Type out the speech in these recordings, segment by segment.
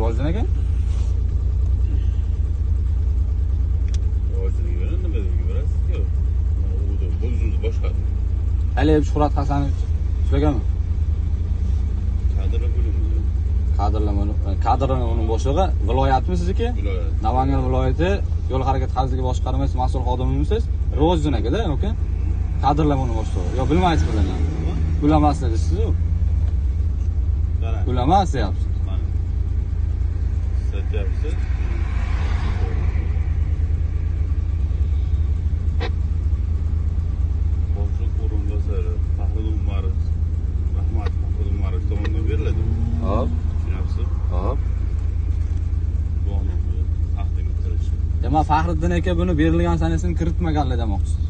Rivojdan ekan. Rivojdan beradi, nima deb berasiz-ku? Bu o'zingiz boshqa. Aliyev Shuhrat Hasanovich shulargami? Kadrlama boshlig'i viloyatmi sizniki? Viloyat. Namangan viloyati yo'l harakati xavfsizligi boshqarmasi mas'ul xodimimisiz? Rivojdan aka-da, aka. Kadrlama boshlig'i. Yo, bilmaysiz bizlarni. Bilamasiz dedingiz-ku. Bilamasiz deyapsiz. Mana. Satyapsiz. Boshliq o'rinbosari Fahriddin Umarov, Rahmat Fahriddin Umarov tomonidan beriladi. Hop, Tushunapsiz? hop. Guvohnoma taqdim etilish. Demak, Fahriddin aka buni berilgan sanasini kiritmaganlar demoqchisiz.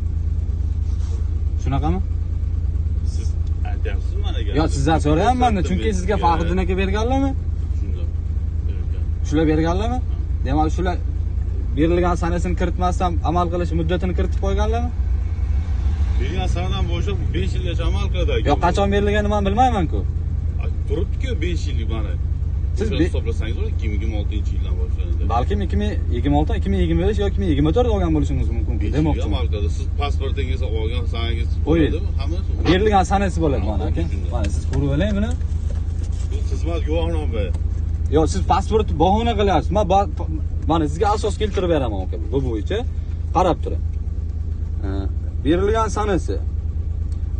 Shunaqami? Siz aytyapsiz mana gap. Yo, sizdan so'rayapman-da, chunki sizga Fahriddin aka berganlarmi? Shundoq. Shular berganlarmi? Demak, shular berilgan sanasini kiritmasdan amal qilish muddatini kiritib qo'yganlarmi? Bergan sanadan boshlab 5 yilgacha amal qiladi. Yo, qachon berilganini men bilmayman-ku. Turibdi-ku 5 yillik mana. Siz Siz hisoblasangiz 2026-yildan boshlanadi. Balkim 2026, 2025 yoki 2024 olgan bo'lishingiz mumkin demoqchiman. Amal qiladi. Siz pasportingizni olgan sanangiz O'y. bo'ladimi? Hammasi. Berilgan sanasi bo'ladi mana aka. Mana siz ko'rib oling buni. Bu xizmat guvohnoma. Yo, siz pasport bahona qilyapsiz. Mana sizga asos keltirib beraman aka. Bu bo'yicha qarab turing. Berilgan sanasi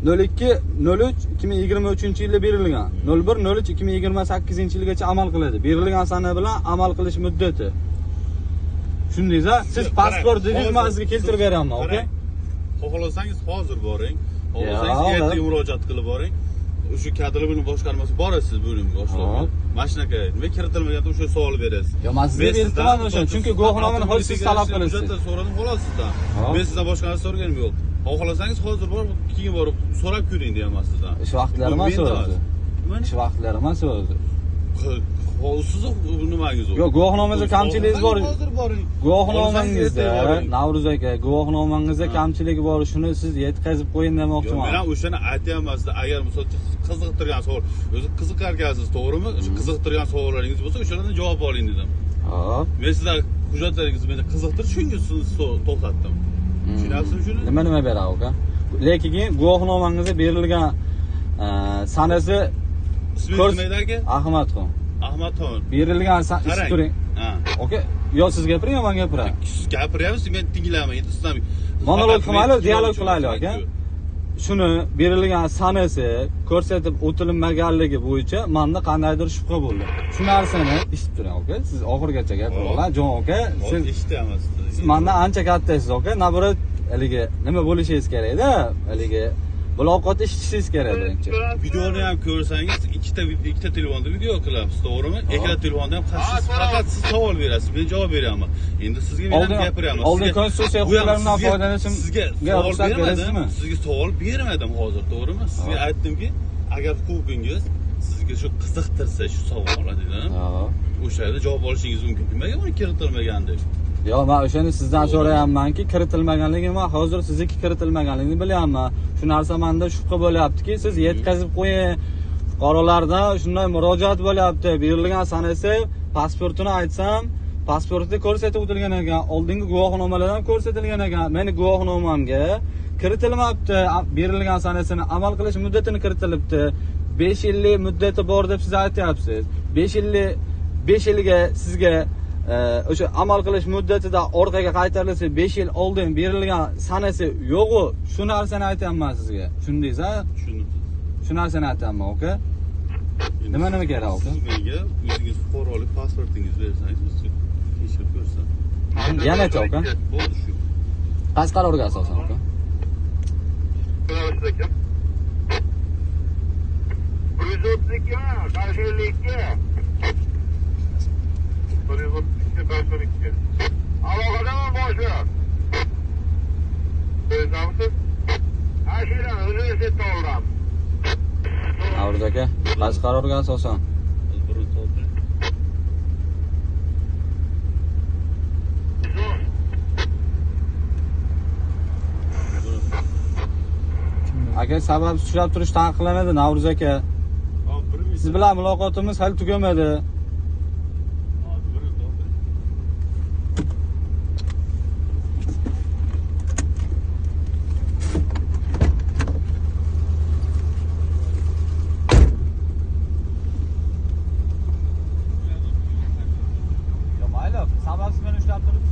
02/03/2023-yilda berilgan. 01/03/2028-yilgacha amal qiladi. Berilgan sana bilan amal qilish muddati. Shundaysa, siz pasportingizni men sizga keltirib beraman, aka. Xohlasangiz hozir boring. Xohlasangiz ertaga murojaat qilib boring. O'sha kadrlar boshqarmasi borasiz bo'limga boshlig'i. Mana shunaqa. Nima kiritilmaganda o'sha savol berasiz. Yo, men sizga berdim o'sha, chunki guvohnomani hozir siz talab qilasiz. Hujjatlar so'radim xolos sizdan. Men sizdan boshqa narsa so'raganim yo'q. Xohlasangiz hozir borib, keyin borib so'rab ko'ring deyapman sizdan. Ish vaqtlari emas o'zi. Nima? Ish vaqtlari emas o'zi. Sizni nimangiz u? Yo'q, guvohnomangizda kamchiligingiz bor. Hozir boring. Guvohnomangizda Navruz aka, guvohnomangizda kamchiligi bor, shuni siz yetkazib qo'ying demoqchiman. Men o'shani aytyapman sizga, agar misol uchun qiziqtirgan savol, o'zi qiziqarkansiz, to'g'rimi? O'sha qiziqtirgan savollaringiz bo'lsa, o'shalardan javob oling dedim. Hop. Men sizlar hujjatlaringizni meni qiziqtirib, shunga sizni to'xtatdim. Tushunasizmi shuni? Nima beray aka? Lekin guvohnomangizda berilgan sanasi ismingiz nima edi aka? Ahmadxon. Ahmadxon. Berilgan sanasi turing. Ha. Aka, yo siz gapiring yo men gapiray. Siz gapiryapsiz, men tinglayman, endi sizdan monolog qilmaylik, dialog qilaylik aka. Shuni berilgan sanasi ko'rsatib o'tilmaganligi bo'yicha menda qandaydir shubha bo'ldi. Shu narsani eshitib turing aka. Siz oxirgacha gapiringlar, jon aka. Siz eshityapsiz. Siz mendan ancha kattasiz aka. Nabirat haligi nima bo'lishingiz kerak-da, haligi muloqot eshitishingiz kerak birinchi. Videoni ham ko'rsangiz, ikkita telefonda video qilamiz, to'g'rimi? Ikkita telefonda ham faqat siz savol berasiz, men javob beraman. Endi sizga men ham gapiryapman. Oldin konstitutsiya huquqlaridan foydalanishim savol bermadim. Sizga savol bermadim hozir, to'g'rimi? Sizga aytdimki, agar huquqingiz sizga shu qiziqtirsa shu savollar dedim. O'sha yerda javob olishingiz mumkin. Nimaga uni kiritilmagan deb? Yo, men o'shani sizdan so'rayapmanki, kiritilmaganligini men hozir sizniki kiritilmaganligini bilyapman. Shu narsa menda shubha bo'lyaptiki, siz yetkazib qo'ying. Fuqarolarda shunday murojaat bo'lyapti. Berilgan sanasi pasportini aytsam, pasportida ko'rsatib o'tilgan ekan, oldingi guvohnomalardan ko'rsatilgan ekan. Meni guvohnomamga kiritilmabdi. Berilgan sanasini amal qilish muddatini kiritilibdi. 5 yillik muddati bor deb siz aytyapsiz. 5 yilga sizga o'sha amal qilish muddatida orqaga qaytarilsa 5 yil oldin berilgan sanasi yo'q-ku. Shu narsani aytayapman sizga. Shundaysa, shu narsani aytayapman, aka. Nima kerak, aka? Siz menga o'zingiz fuqarolik pasportingizni bersangiz, biz tekshirib ko'rsak. Yana-chi, aka? Bo'ldi shu. Qaysi qarorga asosan, aka? Aloqadaman boshliq. Ko'rsamsiz? Ashira universitetda oldim. Navruz aka, qaysi qarorga asosan? Aka, sabab ushlab turish taqiqlanadi, Navruz aka. Siz bilan muloqotimiz hali tugamadi.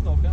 Stavka.